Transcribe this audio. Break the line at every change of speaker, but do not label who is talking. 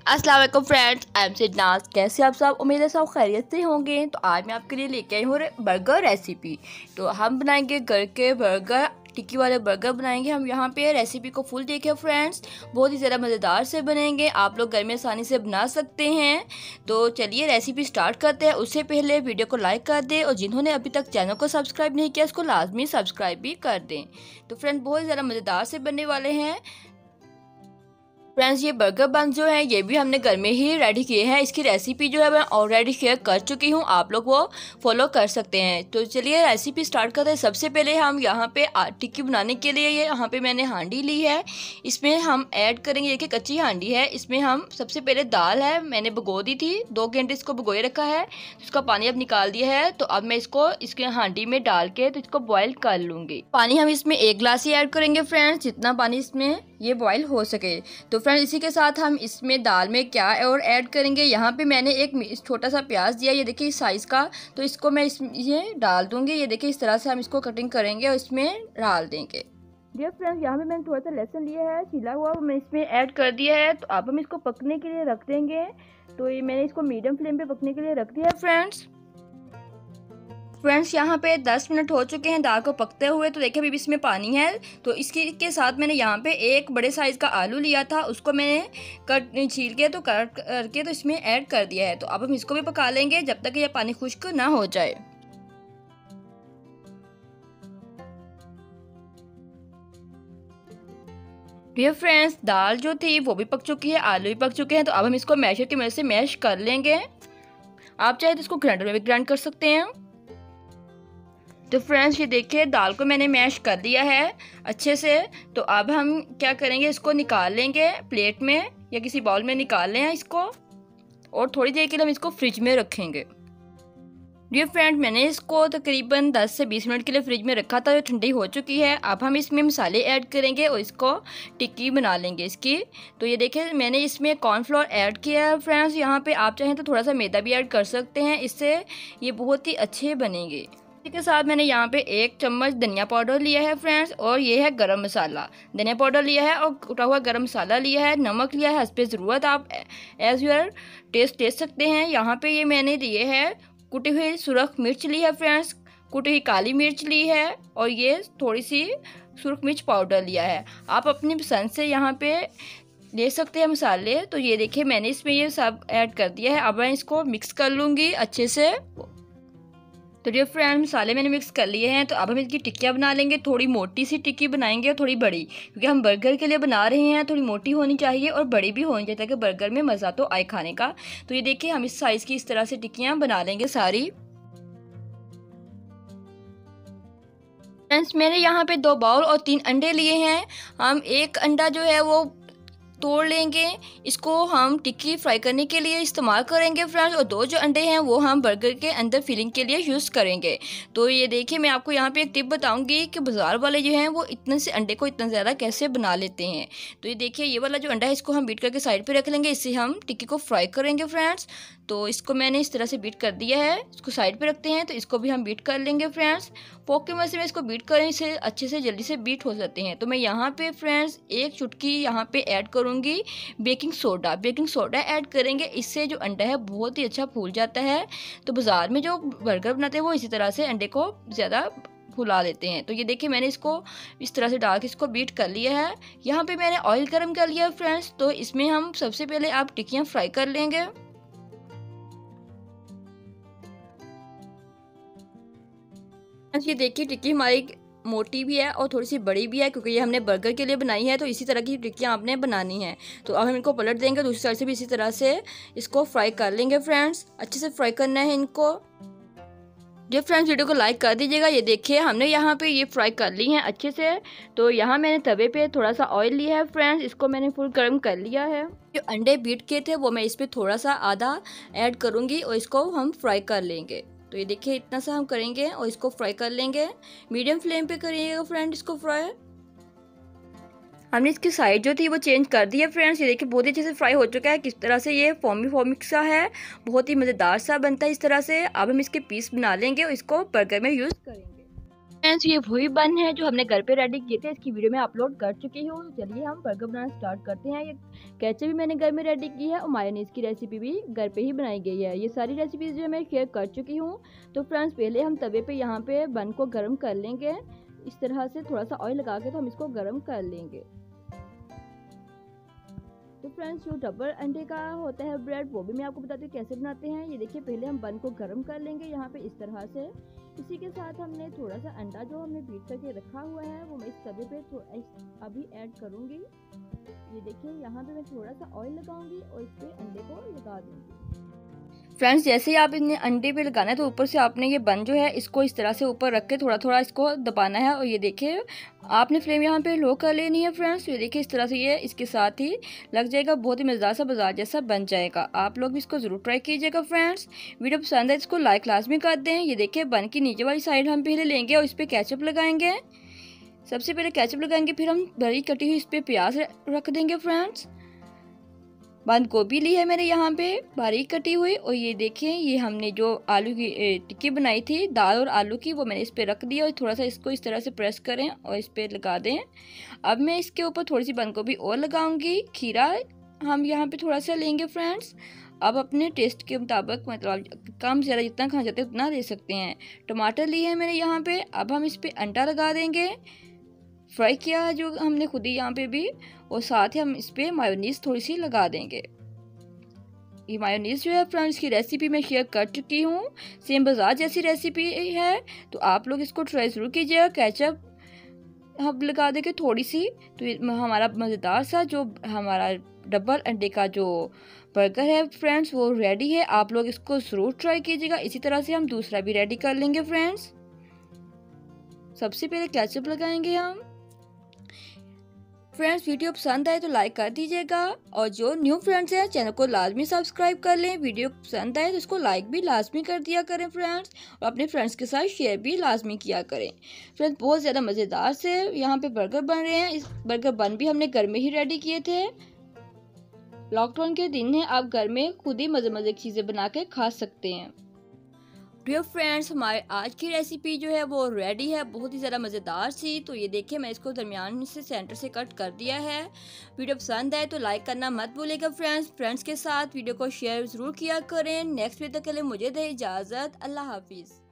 अस्सलाम वालेकुम friends, I am Sidnaaz. कैसे आप सब? उम्मीद है सब खैरियत से होंगे। तो आज मैं आपके लिए लेके आई हूँ बर्गर रेसिपी। तो हम बनाएंगे घर के बर्गर, टिक्की वाले बर्गर बनाएंगे हम। यहाँ पे रेसिपी को फुल देखिए फ्रेंड्स, बहुत ही ज़्यादा मज़ेदार से बनेंगे। आप लोग घर में आसानी से बना सकते हैं। तो चलिए रेसिपी स्टार्ट करते हैं। उससे पहले वीडियो को लाइक कर दें और जिन्होंने अभी तक चैनल को सब्सक्राइब नहीं किया उसको लाजमी सब्सक्राइब भी कर दें। तो फ्रेंड्स बहुत ही ज़्यादा मज़ेदार से बनने वाले हैं। फ्रेंड्स ये बर्गर बन जो है ये भी हमने घर में ही रेडी किए हैं। इसकी रेसिपी जो है मैं ऑलरेडी शेयर कर चुकी हूँ, आप लोग वो फॉलो कर सकते हैं। तो चलिए रेसिपी स्टार्ट करते हैं। सबसे पहले हम यहाँ पे टिक्की बनाने के लिए यहाँ पे मैंने हांडी ली है। इसमें हम ऐड करेंगे, देखिए कच्ची हांडी है। इसमें हम सबसे पहले दाल है, मैंने भिगो दी थी, 2 घंटे इसको भिगोए रखा है। इसका पानी अब निकाल दिया है। तो अब मैं इसको इसके हांडी में डाल के तो इसको बॉयल कर लूँगी। पानी हम इसमें 1 गिलास ही ऐड करेंगे फ्रेंड्स, जितना पानी इसमें ये बॉयल हो सके। तो फ्रेंड्स इसी के साथ हम इसमें दाल में क्या और ऐड करेंगे, यहाँ पे मैंने एक छोटा सा प्याज दिया, ये देखिए इस साइज़ का। तो इसको मैं ये डाल दूंगी। ये देखिए इस तरह से हम इसको कटिंग करेंगे और इसमें डाल देंगे। डियर फ्रेंड्स यहाँ पे मैंने थोड़ा सा लहसुन लिया है छिला हुआ, मैं इसमें ऐड कर दिया है। तो अब हम इसको पकने के लिए रख देंगे। तो ये मैंने इसको मीडियम फ्लेम पे पकने के लिए रख दिया है फ्रेंड्स यहाँ पे 10 मिनट हो चुके हैं दाल को पकते हुए। तो देखिए अभी इसमें पानी है। तो इसके साथ मैंने यहाँ पे एक बड़े साइज़ का आलू लिया था, उसको मैंने छील के तो कट करके तो इसमें ऐड कर दिया है। तो अब हम इसको भी पका लेंगे जब तक ये पानी खुश्क ना हो जाए। डियर फ्रेंड्स दाल जो थी वो भी पक चुकी है, आलू भी पक चुके हैं। तो अब हम इसको मैशर की मदद से मैश कर लेंगे। आप चाहे तो इसको ग्राइंडर में भी ग्राइंड कर सकते हैं। तो फ्रेंड्स ये देखिए दाल को मैंने मैश कर दिया है अच्छे से। तो अब हम क्या करेंगे, इसको निकाल लेंगे प्लेट में या किसी बाउल में निकाल लें इसको, और थोड़ी देर के लिए हम इसको फ्रिज में रखेंगे। डियर फ्रेंड मैंने इसको तकरीबन 10 से 20 मिनट के लिए फ्रिज में रखा था, जो ठंडी हो चुकी है। अब हम इसमें मसाले ऐड करेंगे और इसको टिक्की बना लेंगे इसकी। तो ये देखिए मैंने इसमें कॉर्नफ्लोर ऐड किया है फ्रेंड्स। यहाँ पे आप चाहें तो थोड़ा सा मैदा भी ऐड कर सकते हैं, इससे ये बहुत ही अच्छे बनेंगे। इसके साथ मैंने यहाँ पे 1 चम्मच धनिया पाउडर लिया है फ्रेंड्स, और ये है गरम मसाला। धनिया पाउडर लिया है और कुटा हुआ गरम मसाला लिया है, नमक लिया है हस्बे ज़रूरत, आप एज यूर टेस्ट सकते हैं। यहाँ पे ये मैंने लिए है कुटी हुई सुरख मिर्च ली है फ्रेंड्स, कुटी हुई काली मिर्च ली है, और ये थोड़ी सी सुरख मिर्च पाउडर लिया है। आप अपनी पसंद से यहाँ पे ले सकते हैं मसाले। तो ये देखिए मैंने इसमें ये सब ऐड कर दिया है। अब मैं इसको मिक्स कर लूँगी अच्छे से। तो डियर फ्रेंड मसाले मैंने मिक्स कर लिए हैं। तो अब हम इसकी टिक्कियाँ बना लेंगे। थोड़ी मोटी सी टिक्की बनाएंगे और थोड़ी बड़ी, क्योंकि हम बर्गर के लिए बना रहे हैं। थोड़ी मोटी होनी चाहिए और बड़ी भी होनी चाहिए ताकि बर्गर में मज़ा तो आए खाने का। तो ये देखिए हम इस साइज़ की इस तरह से टिक्कियाँ बना लेंगे सारी। फ्रेंड्स मैंने यहाँ पे 2 बाउल और 3 अंडे लिए हैं। हम एक अंडा जो है वो तोड़ लेंगे, इसको हम टिक्की फ्राई करने के लिए इस्तेमाल करेंगे फ्रेंड्स। और 2 जो अंडे हैं वो हम बर्गर के अंदर फिलिंग के लिए यूज़ करेंगे। तो ये देखिए मैं आपको यहाँ पे एक टिप बताऊंगी कि बाज़ार वाले जो हैं वो इतने से अंडे को इतना ज़्यादा कैसे बना लेते हैं। तो ये देखिए ये वाला जो अंडा है इसको हम बीट करके साइड पे रख लेंगे, इससे हम टिक्की को फ्राई करेंगे फ्रेंड्स। तो इसको मैंने इस तरह से बीट कर दिया है, इसको साइड पे रखते हैं। तो इसको भी हम बीट कर लेंगे फ्रेंड्स। फोक की मदद से मैं इसको बीट करें, इसे अच्छे से जल्दी से बीट हो जाते हैं। तो मैं यहाँ पे फ्रेंड्स 1 चुटकी यहाँ पे ऐड करूँगी baking soda. Baking soda add करेंगे, इससे जो अंडा है बहुत ही अच्छा फूल जाता है। तो बाज़ार में जो बर्गर बनाते हैं वो इसी तरह से अंडे को ज़्यादा फुला लेते हैं। तो ये देखिए मैंने इसको इस तरह से डाल के इसको बीट कर लिया है। यहाँ पे मैंने ऑयल गर्म कर लिया है फ्रेंड्स। तो इसमें हम सबसे पहले आप टिक्कियाँ फ्राई कर लेंगे। ये देखिए टिक्की हमारी मोटी भी है और थोड़ी सी बड़ी भी है, क्योंकि ये हमने बर्गर के लिए बनाई है। तो इसी तरह की टिक्कियाँ आपने बनानी है। तो अब हम इनको पलट देंगे, दूसरी साइड से भी इसी तरह से इसको फ्राई कर लेंगे फ्रेंड्स। अच्छे से फ्राई करना है इनको। जी फ्रेंड्स वीडियो को लाइक कर दीजिएगा। ये देखिए हमने यहाँ पे ये फ्राई कर ली हैं अच्छे से। तो यहाँ मैंने तवे पे थोड़ा सा ऑयल लिया है फ्रेंड्स, इसको मैंने फुल गर्म कर लिया है। जो अंडे बीट किए थे वो मैं इस पर थोड़ा सा आधा ऐड करूँगी और इसको हम फ्राई कर लेंगे। तो ये देखिए इतना सा हम करेंगे और इसको फ्राई कर लेंगे। मीडियम फ्लेम पे करिएगा फ्रेंड इसको फ्राई। हमने इसकी साइड जो थी वो चेंज कर दी है फ्रेंड्स। ये देखिए बहुत ही अच्छे से फ्राई हो चुका है। किस तरह से ये फॉर्मिक सा है, बहुत ही मज़ेदार सा बनता है इस तरह से। अब हम इसके पीस बना लेंगे और इसको बर्गर में यूज़ करेंगे। फ्रेंड्स ये वही बन है जो हमने घर पे रेडी किए थे, इसकी वीडियो मैं अपलोड कर चुकी हूँ। चलिए हम बर्गर बनाना स्टार्ट करते हैं। ये केचप भी मैंने घर में रेडी की है और मायोनीज की रेसिपी भी घर पे ही बनाई गई है। ये सारी रेसिपीज जो मैं शेयर कर चुकी हूँ। तो फ्रेंड्स पहले हम तवे पे यहाँ पे बन को गर्म कर लेंगे। इस तरह से थोड़ा सा ऑयल लगा के तो हम इसको गर्म कर लेंगे। तो फ्रेंड्स जो डबल अंडे का होता है ब्रेड, वो भी मैं आपको बताती हूँ कैसे बनाते हैं। ये देखिए पहले हम बन को गर्म कर लेंगे यहाँ पे इस तरह से। इसी के साथ हमने थोड़ा सा अंडा जो हमने बीट करके रखा हुआ है वो मैं इस तवे पे अभी ऐड करूँगी। ये देखिए यहाँ पे मैं थोड़ा सा ऑयल लगाऊंगी और इस पे अंडे को लगा दूंगी। फ्रेंड्स जैसे ही आप इन्हें अंडे पे लगाना है तो ऊपर से आपने ये बन जो है इसको इस तरह से ऊपर रख के थोड़ा थोड़ा इसको दबाना है। और ये देखिए आपने फ्लेम यहाँ पे लो कर लेनी है फ्रेंड्स। ये देखिए इस तरह से ये इसके साथ ही लग जाएगा, बहुत ही मज़ेदार सा बाजार जैसा बन जाएगा। आप लोग भी इसको ज़रूर ट्राई कीजिएगा फ्रेंड्स। वीडियो पसंद है इसको लाइक लाजमी कर दें। ये देखिए बन की नीचे वाली साइड हम पहले लेंगे और इस पर केचप लगाएंगे। सबसे पहले केचप लगाएंगे, फिर हम बारीक कटी हुई इस पर प्याज रख देंगे फ्रेंड्स। बंद गोभी ली है मैंने यहाँ पे बारीक कटी हुई। और ये देखिए ये हमने जो आलू की टिक्की बनाई थी दाल और आलू की, वो मैंने इस पे रख दिया और थोड़ा सा इसको इस तरह से प्रेस करें और इस पे लगा दें। अब मैं इसके ऊपर थोड़ी सी बंद गोभी और लगाऊंगी। खीरा हम यहाँ पे थोड़ा सा लेंगे फ्रेंड्स। अब अपने टेस्ट के मुताबिक मतलब कम ज़्यादा जितना खाना चाहते हैं उतना दे सकते हैं। टमाटर लिए हैं मैंने यहाँ पे। अब हम इस पर अंडा लगा देंगे, फ्राई किया है जो हमने खुद ही यहाँ पे भी। और साथ ही हम इस पर मायोनीज थोड़ी सी लगा देंगे। ये मायोनीज जो है फ्रेंड्स की रेसिपी मैं शेयर कर चुकी हूँ, सेम बाजार जैसी रेसिपी है। तो आप लोग इसको ट्राई ज़रूर कीजिएगा। केचप हम लगा देंगे थोड़ी सी, तो हमारा मज़ेदार सा जो हमारा डबल अंडे का जो बर्गर है फ्रेंड्स वो रेडी है। आप लोग इसको ज़रूर ट्राई कीजिएगा। इसी तरह से हम दूसरा भी रेडी कर लेंगे फ्रेंड्स। सबसे पहले केचप लगाएंगे हम। फ्रेंड्स वीडियो पसंद आए तो लाइक कर दीजिएगा और जो न्यू फ्रेंड्स हैं चैनल को लाजमी सब्सक्राइब कर लें। वीडियो पसंद आए तो इसको लाइक भी लाजमी कर दिया करें फ्रेंड्स, और अपने फ्रेंड्स के साथ शेयर भी लाजमी किया करें। फ्रेंड्स बहुत ज़्यादा मज़ेदार से यहाँ पे बर्गर बन रहे हैं। इस बर्गर बन भी हमने घर में ही रेडी किए थे। लॉकडाउन के दिन है, आप घर में खुद ही मज़े की चीज़ें बना के खा सकते हैं। डियर फ्रेंड्स हमारे आज की रेसिपी जो है वो रेडी है, बहुत ही ज़्यादा मज़ेदार सी। तो ये देखिए मैं इसको दरमियान से सेंटर से कट कर दिया है। वीडियो पसंद आए तो लाइक करना मत भूलिएगा फ्रेंड्स के साथ वीडियो को शेयर ज़रूर किया करें। नेक्स्ट वीडियो तक के लिए मुझे दें इजाज़त। अल्लाह हाफिज़।